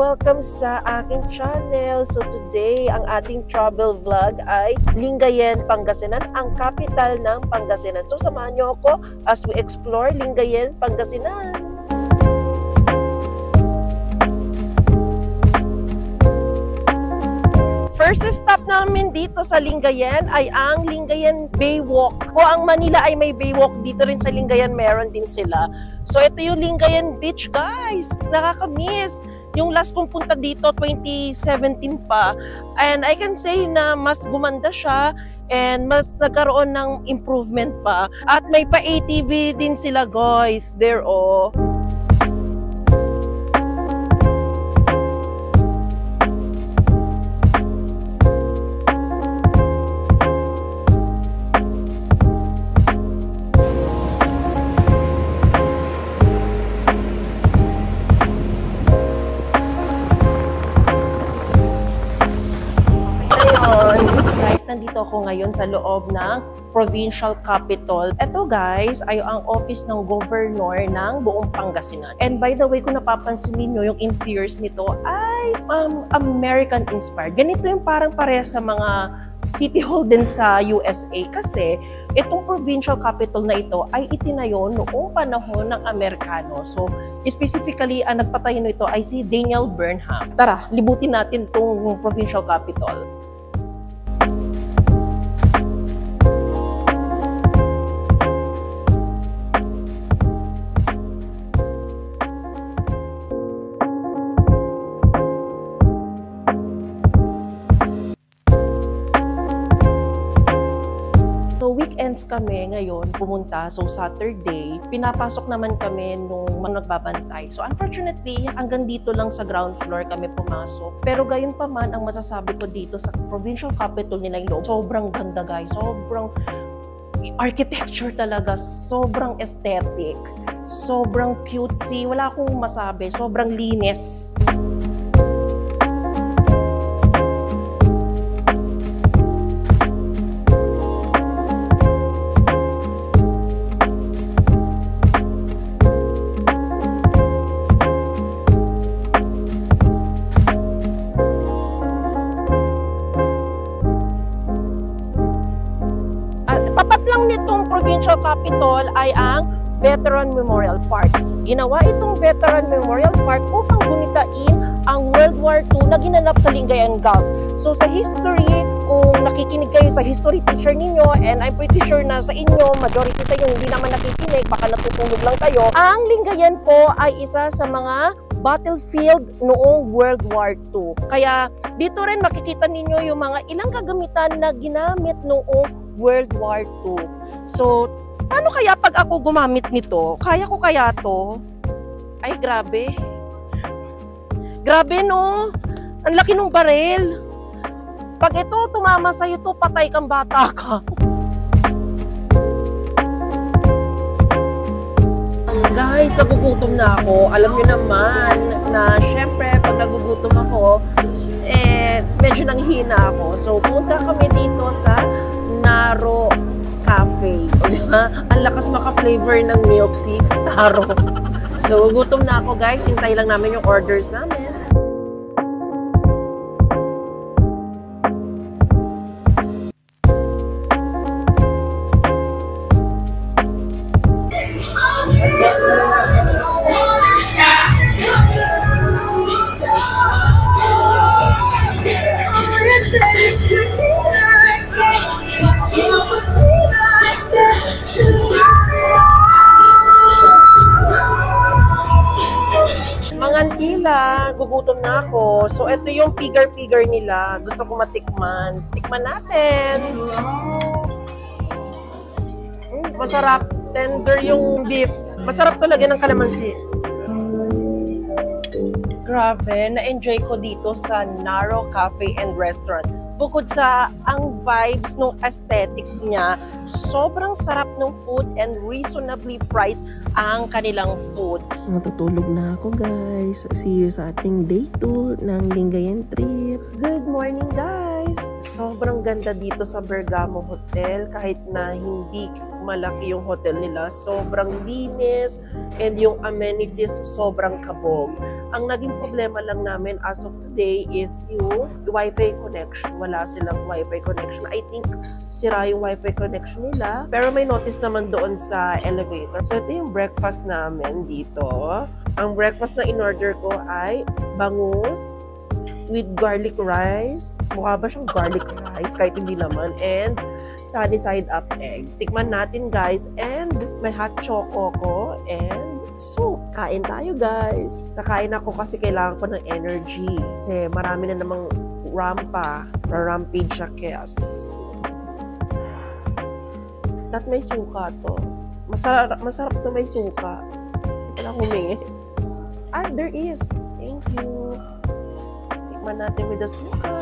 Welcome sa aking channel. So today, ang ating travel vlog ay Lingayen, Pangasinan, ang capital ng Pangasinan. So samahan niyo ako as we explore Lingayen, Pangasinan. First stop namin dito sa Lingayen ay ang Lingayen Baywalk. Kung ang Manila ay may Baywalk, dito rin sa Lingayen meron din sila. So ito yung Lingayen Beach, guys. Nakakamiss. Yung last kong punta dito, 2017 pa. And I can say na mas gumanda siya and mas nagkaroon ng improvement pa. At may pa-ATV din sila, guys. There, oh. Nandito ako ngayon sa loob ng provincial capital. Ito guys ay ang office ng governor ng buong Pangasinan. And by the way, kung napapansin niyo yung interiors nito ay American inspired. Ganito yung parang pareha sa mga city hall din sa USA kasi itong provincial capital na ito ay itinayo noong panahon ng Amerikano. So specifically, ang nagpatayo nito ay si Daniel Burnham. Tara, libutin natin itong provincial capital. Weekends kami ngayon pumunta. So Saturday, pinapasok naman kami nung nagbabantay. So unfortunately, hanggang dito lang sa ground floor kami pumasok. Pero gayon pa man, ang masasabi ko dito sa provincial capital nila yung sobrang ganda guys. Sobrang architecture talaga. Sobrang aesthetic. Sobrang cutesy. Wala akong masabi. Sobrang linis. Nitong provincial capital ay ang Veteran Memorial Park. Ginawa itong Veteran Memorial Park upang gunitain ang World War II na ginanap sa Lingayen Gulf. So sa history, kung nakikinig kayo sa history teacher ninyo, and I'm pretty sure na sa inyo, majority sa inyo hindi naman nakikinig, baka natutulog lang kayo, ang Lingayen po ay isa sa mga battlefield noong World War II. Kaya dito rin makikita ninyo yung mga ilang kagamitan na ginamit noong World War II. So, paano kaya pag ako gumamit nito? Kaya ko kaya to? Ay, grabe. Grabe, no? Ang laki ng baril. Pag ito tumama sa'yo to, patay kang bata ka. Guys, nagugutom na ako. Alam niyo naman na syempre pag nagugutom ako, medyo nanghihina ako. So, pumunta kami dito sa Naro Cafe. O, diba? Ang lakas maka-flavor ng milk tea. Taro. So, gutom na ako guys. Hintay lang namin yung orders namin. Mangantila, gugutom na ako. So, ito yung pigar-pigar nila. Gusto ko matikman. Tikman natin. Masarap. Tender yung beef. Masarap talaga ng kalamansi. Grabe, na-enjoy ko dito sa Naro Cafe and Restaurant. Bukod sa ang vibes ng aesthetic niya, sobrang sarap ng food and reasonably priced ang kanilang food. Natutulog na ako guys. See you sa ating day 2 ng Lingayen trip. Good morning guys! Sobrang ganda dito sa Bergamo Hotel kahit na hindi malaki yung hotel nila. Sobrang linis and yung amenities sobrang kabog. Ang naging problema lang namin as of today is yung Wi-Fi connection. Wala silang Wi-Fi connection. I think sira yung Wi-Fi connection nila. Pero may notice naman doon sa elevator. So ito yung breakfast namin dito. Ang breakfast na in-order ko ay bangus with garlic rice. Mukha ba siyang garlic rice? Kahit hindi naman. And sunny side up egg. Tikman natin guys. And may hot choco ko. And soup. Kain tayo guys. Kakain ako kasi kailangan ko ng energy. Kasi marami na namang rampa. Rampage siya kes. At may suka to. Masarap to may suka. Hindi lang humingi. Ah, there is. Thank you. Tikman natin with the suka.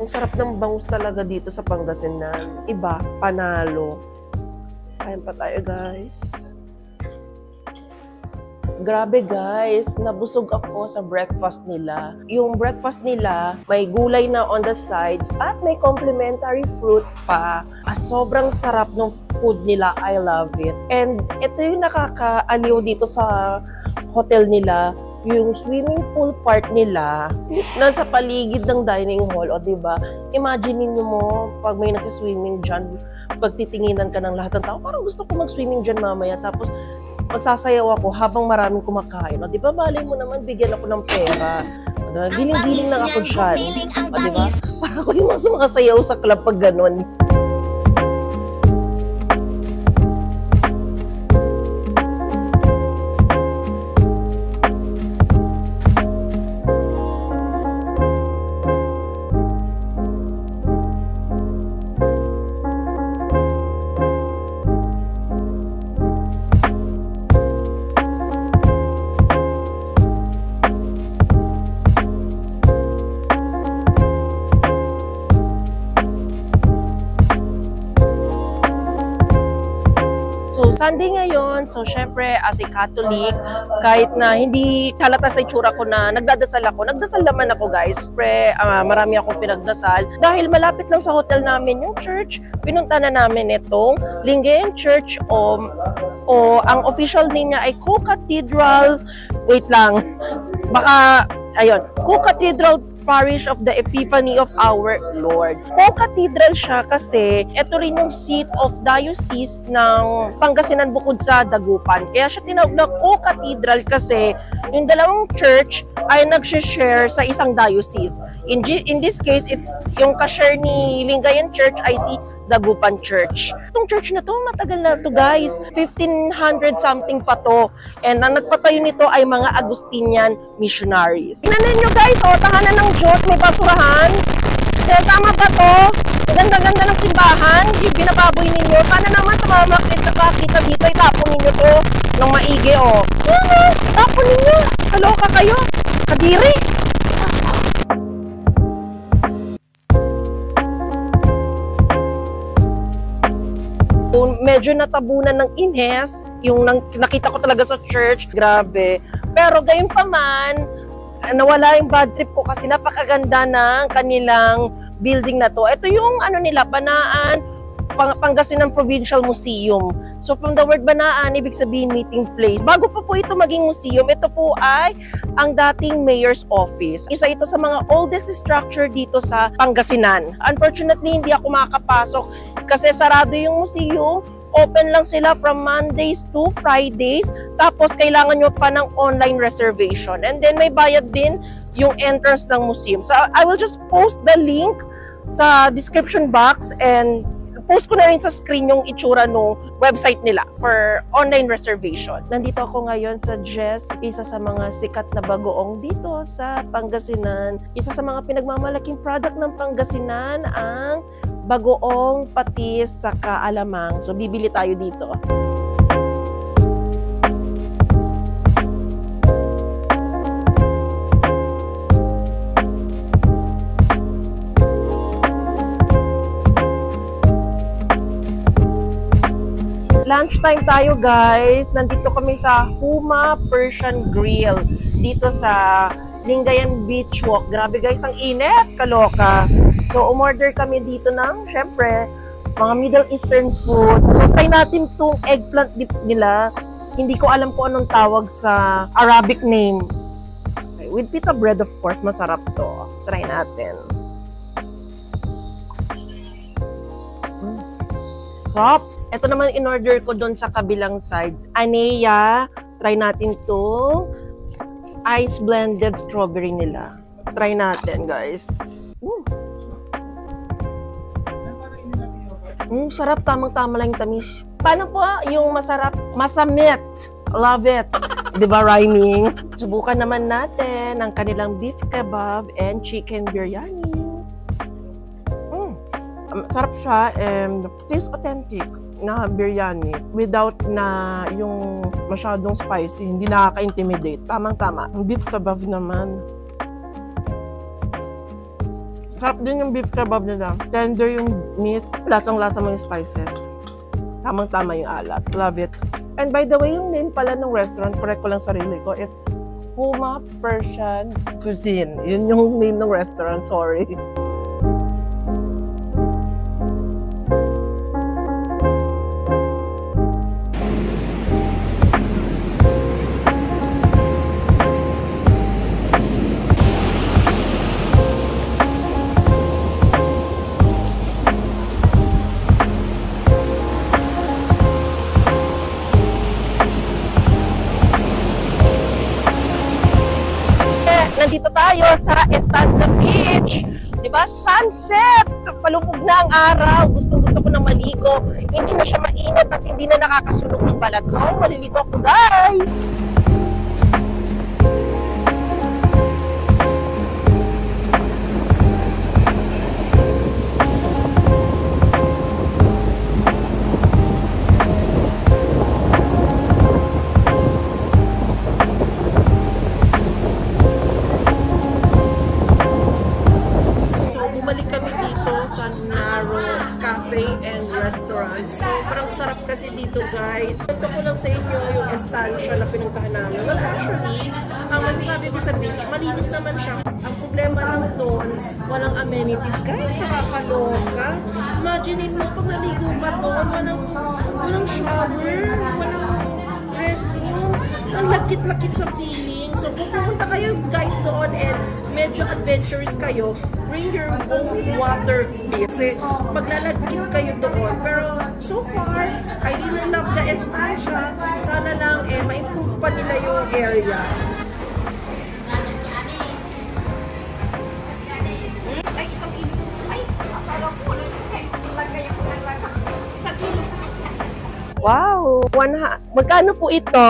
Ang sarap ng bangus talaga dito sa Pangasinan. Iba, panalo. Kain pa tayo guys. Grabe guys, nabusog ako sa breakfast nila. Yung breakfast nila, may gulay na on the side at may complimentary fruit pa. Sobrang sarap ng food nila. I love it. And ito yung nakakaaliw dito sa hotel nila. Yung swimming pool part nila, nasa paligid ng dining hall. O diba, imagine niyo mo, pag may nagsiswimming dyan, pagtitinginan ka ng lahat ng tao, parang gusto ko mag-swimming dyan mamaya. Tapos, magsasayaw ako habang maraming kumakain. O, diba, malay mo naman, bigyan ako ng pera. Diba? Giling-giling lang ako dyan. O, diba? Parang ako yung sumasayaw sa club pag ganun. Sunday ngayon, so syempre as a Catholic, kahit na hindi halata sa itsura ko na nagdadasal naman ako guys. Syempre, marami akong pinagdasal. Dahil malapit lang sa hotel namin yung church, pinunta na namin itong Lingayen Church o ang official name niya ay Co-Cathedral, wait lang, baka, ayun, Co-Cathedral Parish of the Epiphany of Our Lord. Co-cathedral siya kasi ito rin yung seat of diocese ng Pangasinan bukod sa Dagupan. Kaya siya tinawag na co-cathedral kasi yung dalawang church ay nag-share sa isang diocese. In this case, it's yung ka-share ni Lingayen Church ay si Dagupan Church. Itong church na to, matagal na to guys. 1500 something pa to. And ang nagpatayo nito ay mga Agustinian missionaries. Tingnan nyo guys, tahanan ng Diyos, may basurahan. Kaya tama ba to? Ganda-ganda ng simbahan, yung binababoy ninyo. Sana naman sa mga makit na pakita dito, itapon ninyo to ng maigi tapon ninyo. Kaloka kayo. Kadiri. Medyo natabunan ng inhes, yung nakita ko talaga sa church, grabe. Pero gayon pa man, nawala yung bad trip ko kasi napakaganda ng kanilang building na to. Ito yung ano nila, Banaan, Pangasinan Provincial Museum. So from the word Banaan, ibig sabihin meeting place. Bago pa po ito maging museum, ito po ay ang dating mayor's office. Isa ito sa mga oldest structure dito sa Pangasinan. Unfortunately, hindi ako makakapasok kasi sarado yung museum. Open lang sila from Mondays to Fridays. Tapos, kailangan nyo pa ng online reservation. And then, may bayad din yung entrance ng museum. So, I will just post the link sa description box and post ko na rin sa screen yung itsura ng website nila for online reservation. Nandito ako ngayon sa Jess, isa sa mga sikat na bagoong dito sa Pangasinan. Isa sa mga pinagmamalaking product ng Pangasinan ang bagoong patis sa kaalamang. So, bibili tayo dito. Lunchtime tayo guys. Nandito kami sa Huma Persian Grill. Dito sa Lingayen Beach Walk. Grabe guys, ang init. Kaloka. So, umorder kami dito ng, syempre, mga Middle Eastern food. So, try natin itong eggplant dip nila. Hindi ko alam kung anong tawag sa Arabic name. Okay, with pita bread, of course, masarap to. Try natin. Sarap. Ito naman in-order ko doon sa kabilang side. Anea. Try natin itong ice blended strawberry nila. Try natin, guys. Sarap, tamang-tama lang yung tamis. Paano po yung masarap? Masamit. Love it. Diba rhyming? Subukan naman natin ang kanilang beef kebab and chicken biryani. Sarap siya and taste authentic na biryani without na yung masyadong spicy. Hindi nakaka-intimidate. Tamang-tama. Ang beef kebab naman. Sarap din yung beef kebab nila. Tender yung meat. Lasang-lasa mo yung spices. Tamang-tama yung alat. Love it. And by the way, yung name pala ng restaurant, correct ko lang sarili ko, it's Huma Persian Cuisine. Yun yung name ng restaurant. Sorry. Nandito tayo sa Estancia Beach. Diba? Sunset! Palubog na ang araw. Gusto ko na maligo. Hindi na siya mainit at hindi na nakakasunog ng balat. So, maliligo ako, guys! Sobrang sarap kasi dito, guys. Ito ko lang sa inyo yung estancia na pinuntahan namin. Well, actually, ang masasabi ko sa beach, malinis naman siya. Ang problema lang doon, walang amenities. Guys, nakakaloka. Imagine mo, pag naligo ka doon, walang shower, walang restroom. Ang lakit-lakit sa feeling. So, kung pumunta kayo, guys, doon and medyo adventurous kayo, bring your own water. Kasi maglalagkit kayo doon. Pero so far, I really love the estancia. Sana lang ma-improve pa nila yung area. Ay, isang kilo. Ay, akala ko. Isang kilo. Wow! Magkano po ito?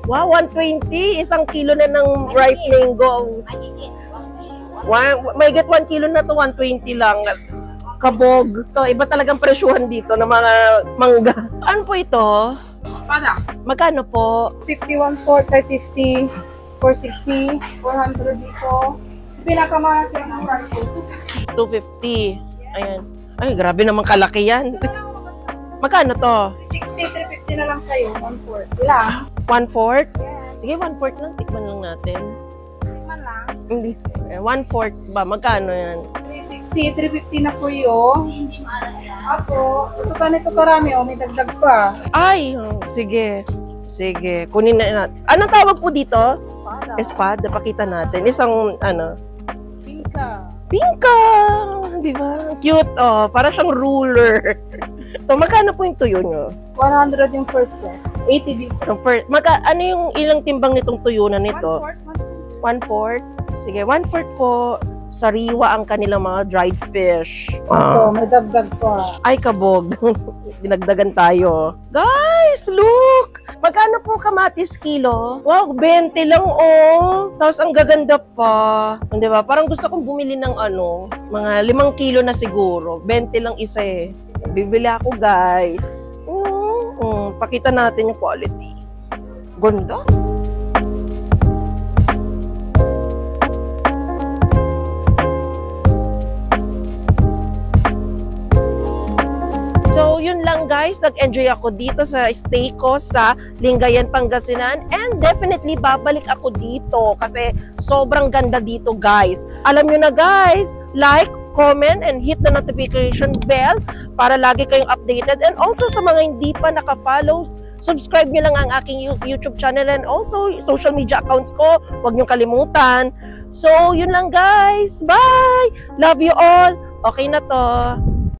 Wow, 120. Isang kilo na ng ripe mangoes. May get 1 kilo na to, 120 lang. Kabog. To, iba talagang presyuhan dito ng mga mangga. Ano po ito? Espada. Magkano po? 51, 4, 50, 460, 400 dito. Pinakamahal ng rice. 250. Ayan. Ay, grabe naman kalaki yan. Magkano to? 60, 350 na lang sa'yo. 1/4 lang. 1/4? Yes. Sige, 1/4 lang. Tikman lang natin. Tikman lang. Hindi. 1/4 ba? Magkano yan? 360, 350 na for you. Hindi maalat yan. Ako, ito ganito karami, may dagdag pa. Ay, sige. Sige, kunin na natin. Anong tawag po dito? Espada. Espada. Pakita natin. Isang, Pinka. Pinka! Di ba? Cute, oh. Para siyang ruler. So, magkano po yung tuyo nyo? 100 yung first class. 80 dito. Ano yung ilang timbang nitong tuyo na nito? 1/4. 1/4? Sige, 1/4 po. Sariwa ang kanilang mga dried fish. Ito, may dagdag pa. Ay, kabog. Dinagdagan tayo. Guys, look! Magkano po kamatis kilo? Wow, 20 lang, oh. Tapos ang gaganda pa. Di ba? Parang gusto kong bumili ng mga 5 kilo na siguro. 20 lang isa eh. Bibili ako, guys. Pakita natin yung quality. Ganda. So, yun lang guys. Nag-enjoy ako dito sa stay ko sa Lingayen, Pangasinan. And definitely, babalik ako dito kasi sobrang ganda dito guys. Alam nyo na guys, like, comment, and hit the notification bell para lagi kayong updated. And also sa mga hindi pa naka-follow, subscribe nyo lang ang aking YouTube channel and also social media accounts ko. Huwag nyo kalimutan. So, yun lang guys. Bye! Love you all. Okay na to.